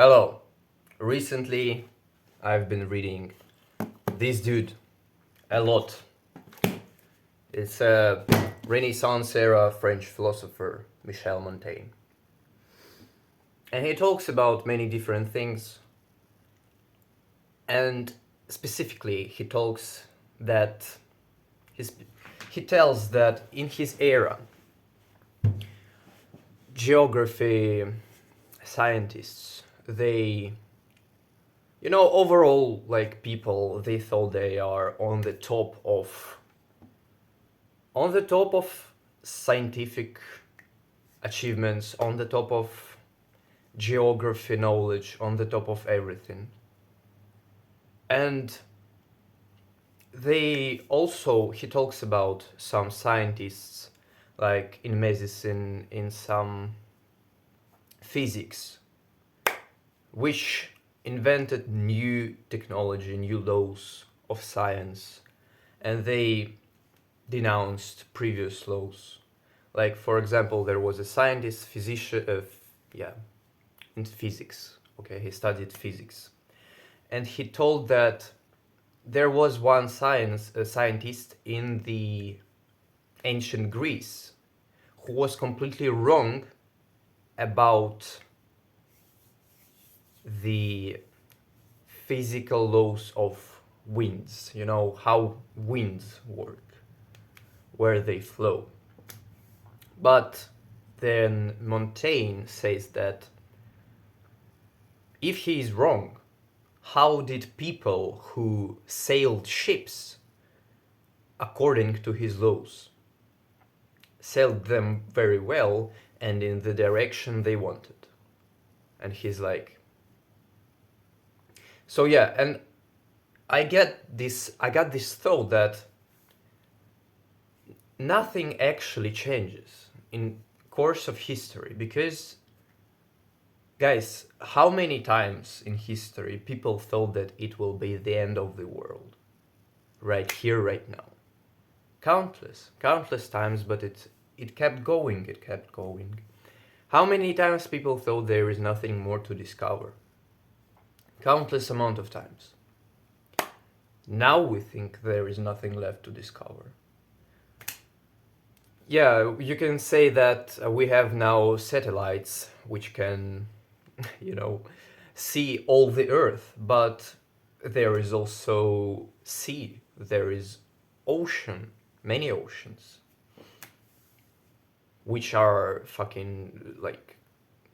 Hello. Recently, I've been reading this dude a lot. It's a Renaissance era French philosopher, Michel Montaigne. And he talks about many different things. And specifically, that his, he tells that in his era, geography scientists, overall, like people, they thought they are on the top of scientific achievements, on the top of geography knowledge, on the top of everything. And he talks about some scientists, like in medicine, in some physics, which invented new technology, new laws of science, and they denounced previous laws. Like, for example, there was a scientist, physician, in physics. Okay, he studied physics, and he told that there was one scientist in the ancient Greece who was completely wrong about the physical laws of winds. You know how winds work, where they flow. But then Montaigne says that if he is wrong, how did people who sailed ships according to his laws sailed them very well and in the direction they wanted? And he's like, so yeah, and I got this thought that nothing actually changes in course of history, because guys, how many times in history people thought that it will be the end of the world, right here, right now? Countless times, but it kept going. How many times people thought there is nothing more to discover? Countless amount of times. Now we think there is nothing left to discover. Yeah, you can say that we have now satellites which can, see all the Earth, but there is also sea, there is ocean, many oceans, which are fucking, like,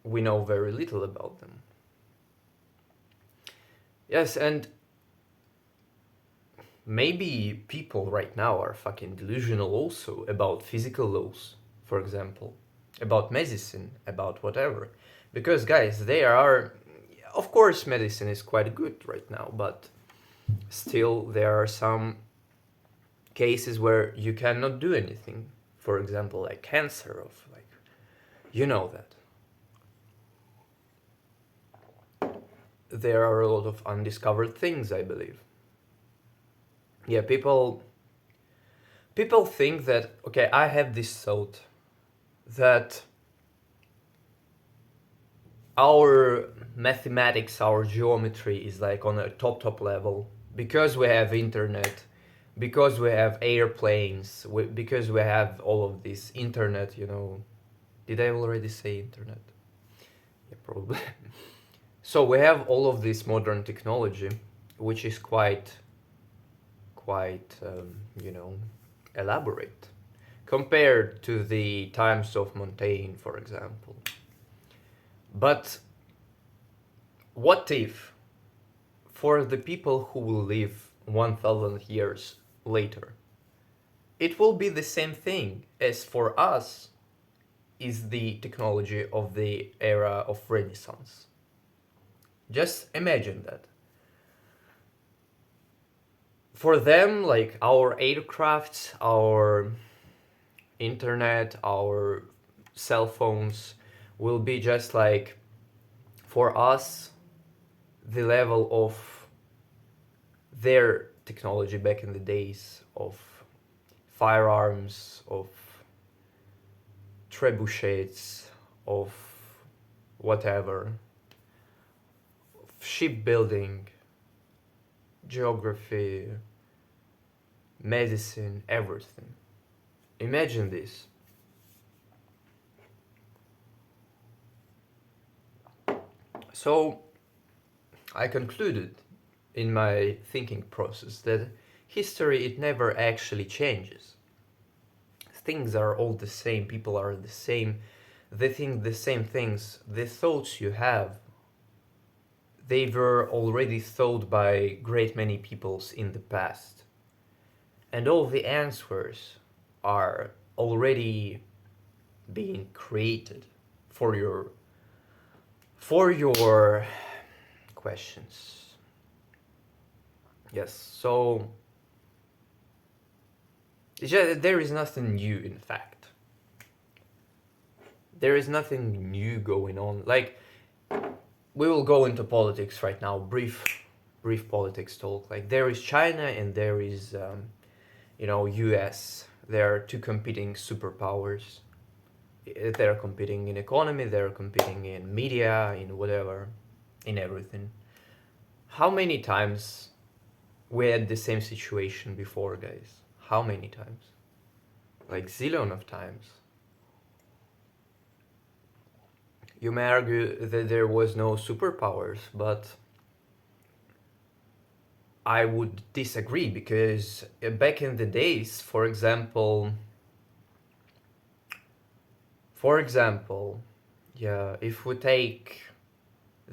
we know very little about them. Yes, and maybe people right now are fucking delusional also about physical laws, for example, about medicine, about whatever. Because, guys, of course, medicine is quite good right now, but still there are some cases where you cannot do anything. For example, like cancer, you know that. There are a lot of undiscovered things, I believe. Yeah, people think that, okay, I have this thought that our mathematics, our geometry is like on a top level because we have internet, because we have airplanes, because we have all of this internet, Did I already say internet? Yeah, probably. So we have all of this modern technology, which is quite elaborate compared to the times of Montaigne, for example. But what if, for the people who will live 1,000 years later, it will be the same thing as for us is the technology of the era of Renaissance? Just imagine that. For them, like, our aircrafts, our internet, our cell phones will be just like, for us, the level of their technology back in the days of firearms, of trebuchets, of whatever. shipbuilding, geography, medicine, everything. Imagine this. So I concluded in my thinking process that history, it never actually changes. Things are all the same, people are the same, they think the same things. The thoughts you have, they were already thought by great many peoples in the past. And all the answers are already being created for your questions. Yes, so there is nothing new, in fact. There is nothing new going on. Like, we will go into politics right now, brief politics talk. Like, there is China and there is, US. There are two competing superpowers. They're competing in economy, they're competing in media, in whatever, in everything. How many times we had the same situation before, guys? How many times? Like, zillion of times. You may argue that there was no superpowers, but I would disagree, because back in the days, for example, yeah, if we take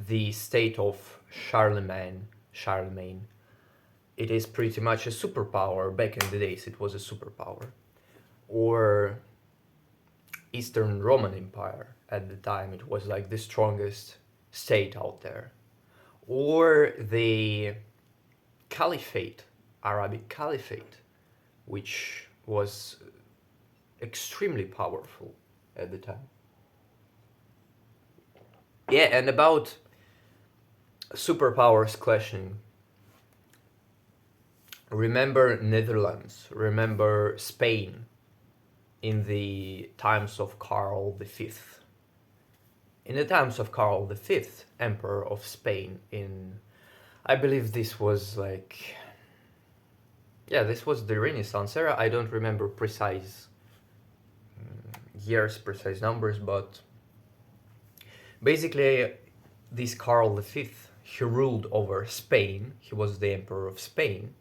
the state of Charlemagne, it is pretty much a superpower. Back in the days, it was a superpower. Or Eastern Roman Empire, at the time, it was like the strongest state out there. Or the Caliphate, Arabic Caliphate, which was extremely powerful at the time. Yeah, and about superpowers clashing, remember Netherlands, remember Spain in the times of Karl V. In the times of Karl V, Emperor of Spain, I believe this was like, yeah, this was the Renaissance era. I don't remember precise years, precise numbers, but basically this Karl V, he ruled over Spain. He was the Emperor of Spain.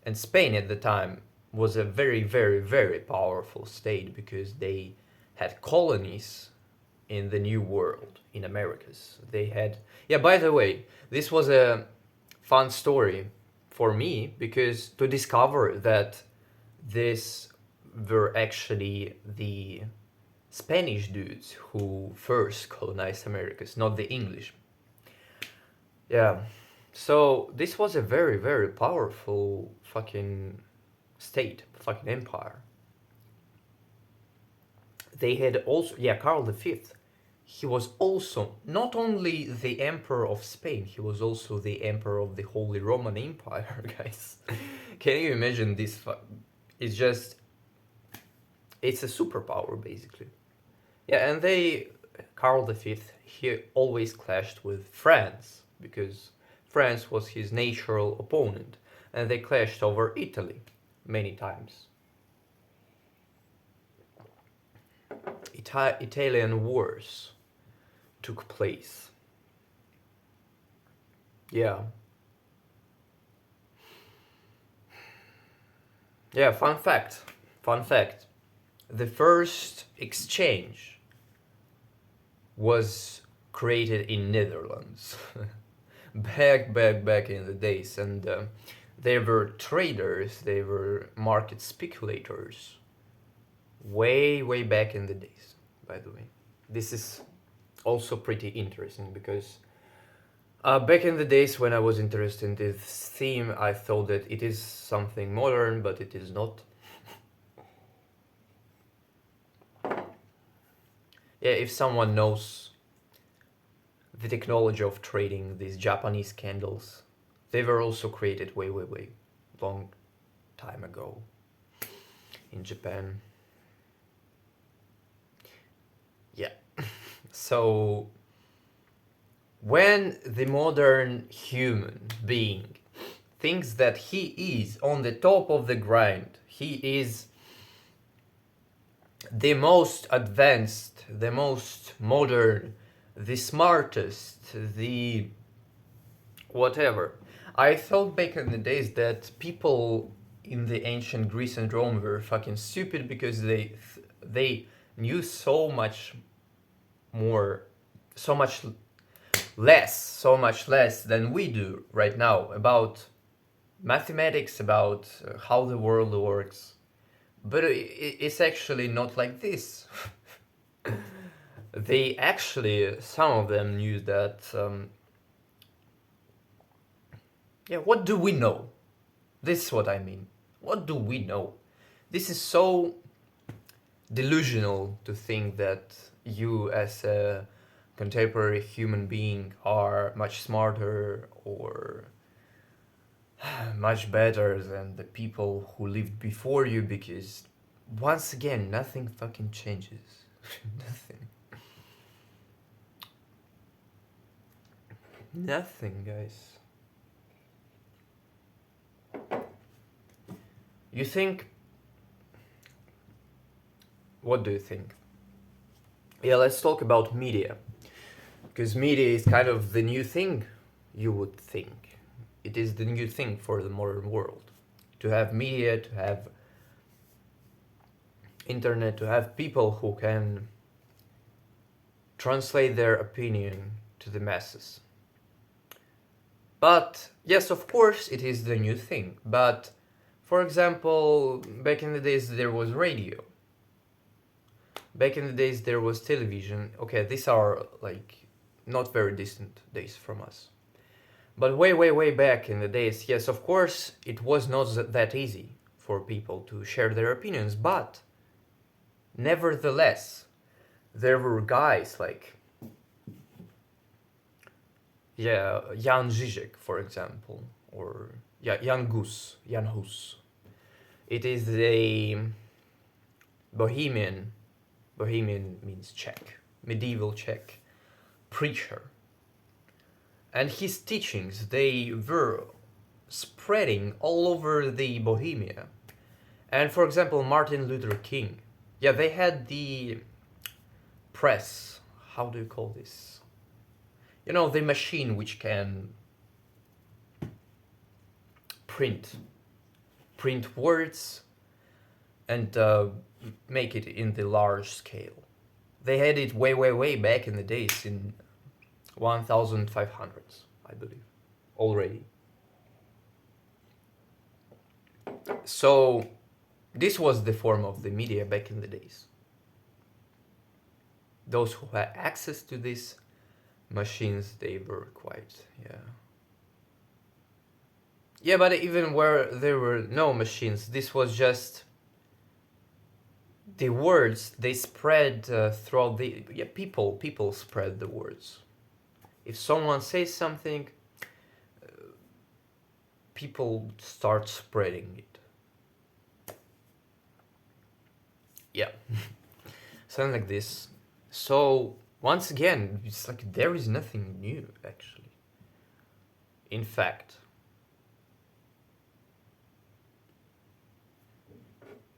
And Spain at the time was a very, very, very powerful state, because they had colonies in the New World, in Americas. They had, yeah, by the way, this was a fun story for me, because to discover that this were actually the Spanish dudes who first colonized Americas, not the English. Yeah, so this was a very, very powerful fucking state, fucking empire. They had also, yeah, Karl V, he was also not only the emperor of Spain, he was also the emperor of the Holy Roman Empire, guys. Can you imagine this? It's just, it's a superpower, basically. Yeah, and Karl V, he always clashed with France, because France was his natural opponent, and they clashed over Italy many times. Italian wars took place. Yeah. Yeah, fun fact. Fun fact. The first exchange was created in Netherlands. back in the days, and they were traders, they were market speculators. Way back in the days, by the way. This is also pretty interesting, because back in the days when I was interested in this theme, I thought that it is something modern, but it is not. Yeah, if someone knows the technology of trading these Japanese candles, they were also created way long time ago in Japan. Yeah. So When the modern human being thinks that he is on the top of the grind, he is the most advanced, the most modern, the smartest, the whatever. I thought back in the days that people in the ancient Greece and Rome were fucking stupid because they knew so much more, so much so much less than we do right now about mathematics, about how the world works. But it's actually not like this. They actually, some of them knew that. Yeah, what do we know? This is what I mean. What do we know? This is so delusional to think that you, as a contemporary human being, are much smarter or much better than the people who lived before you, because once again, nothing fucking changes. Nothing. Nothing, guys. You think. What do you think? Yeah, let's talk about media. Because media is kind of the new thing, you would think. It is the new thing for the modern world. To have media, to have internet, to have people who can translate their opinion to the masses. But yes, of course, it is the new thing. But for example, back in the days there was radio. Back in the days there was television. Okay, these are like not very distant days from us. But way, way, way back in the days, yes, of course, it was not that easy for people to share their opinions, but nevertheless, there were guys like, yeah, Jan Žižek, for example, or yeah, Jan Hus. It is a Bohemian means Czech, medieval Czech preacher. And his teachings, they were spreading all over the Bohemia. And for example, Martin Luther King, yeah, they had the press, how do you call this? You know, the machine which can print words and make it in the large scale. They had it way, way, way back in the days, in 1500s, I believe, already. So this was the form of the media back in the days. Those who had access to these machines, they were quite, yeah, but even where there were no machines, this was just the words. They spread throughout the people spread the words. If someone says something, people start spreading it. Yeah, something like this. So once again, it's like there is nothing new, actually. In fact,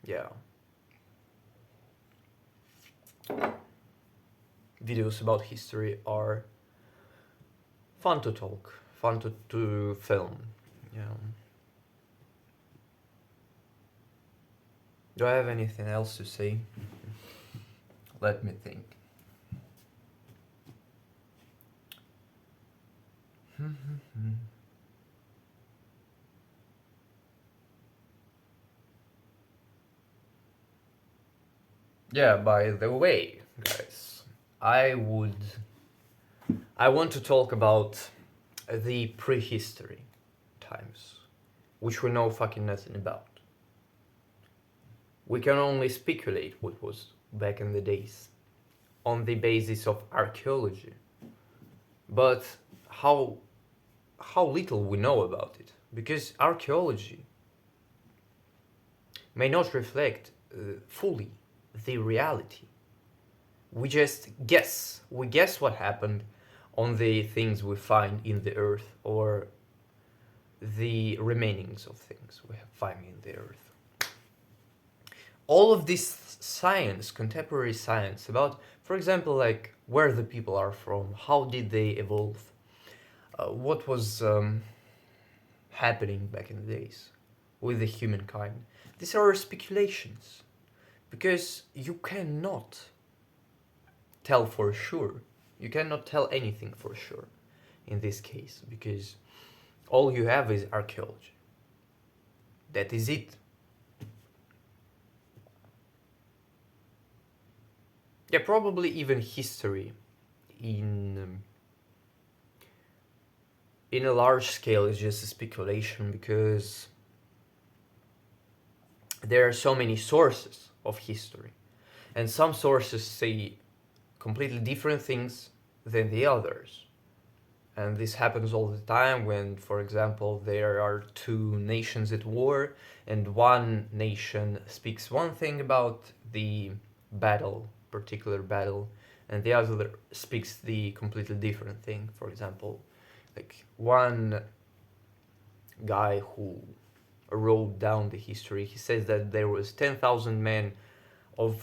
yeah. Videos about history are fun to talk, fun to film. Yeah. Do I have anything else to say? Let me think. Yeah, by the way, guys, I want to talk about the prehistory times, which we know fucking nothing about. We can only speculate what was back in the days on the basis of archaeology. But how little we know about it, because archaeology may not reflect fully the reality. We just guess. We guess what happened on the things we find in the earth, or the remainings of things we find in the earth. All of this science, contemporary science, about, for example, like where the people are from, how did they evolve, what was happening back in the days with the humankind. These are speculations, because you cannot tell for sure. You cannot tell anything for sure in this case, because all you have is archaeology. That is it. Yeah, probably even history in a large scale is just a speculation, because there are so many sources of history, and some sources say completely different things than the others. And this happens all the time when, for example, there are two nations at war, and one nation speaks one thing about the particular battle, and the other speaks the completely different thing. For example, like one guy who wrote down the history, he says that there was 10,000 men of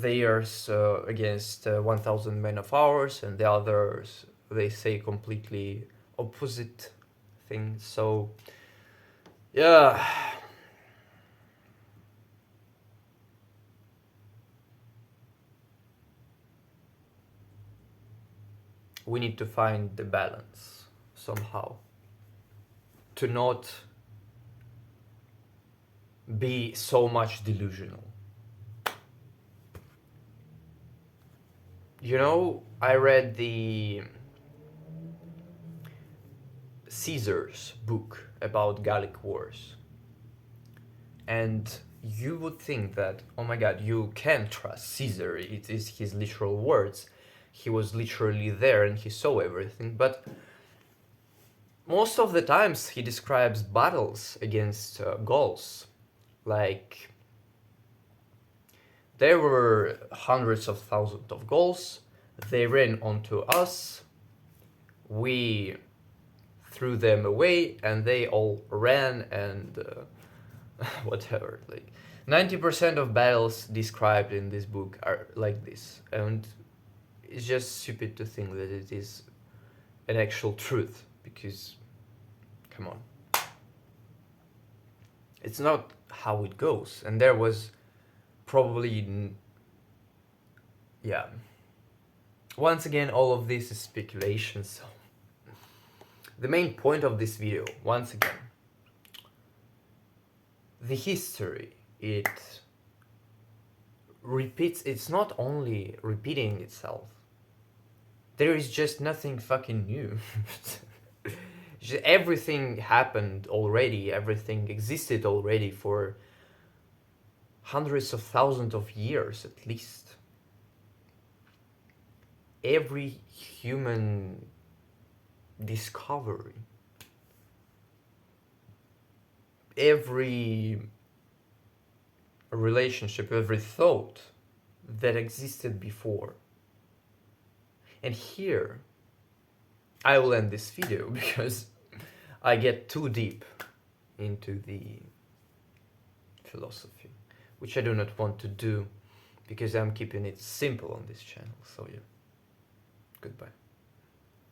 theirs against 1,000 men of ours, and the others, they say completely opposite things. So yeah, we need to find the balance somehow, to not be so much delusional. You know, I read the Caesar's book about Gallic Wars, and you would think that, oh my god, you can't trust Caesar, it is his literal words, he was literally there and he saw everything. But most of the times he describes battles against Gauls, like there were hundreds of thousands of Gauls, they ran onto us, we threw them away, and they all ran, and whatever. Like 90% of battles described in this book are like this, and it's just stupid to think that it is an actual truth, because come on, it's not how it goes. And there was probably, yeah, once again, all of this is speculation. So the main point of this video, once again, the history, it repeats, it's not only repeating itself, there is just nothing fucking new. Everything happened already, everything existed already for hundreds of thousands of years at least. Every human discovery, every relationship, every thought that existed before. And here I will end this video, because I get too deep into the philosophy, which I do not want to do, because I'm keeping it simple on this channel. So yeah, goodbye.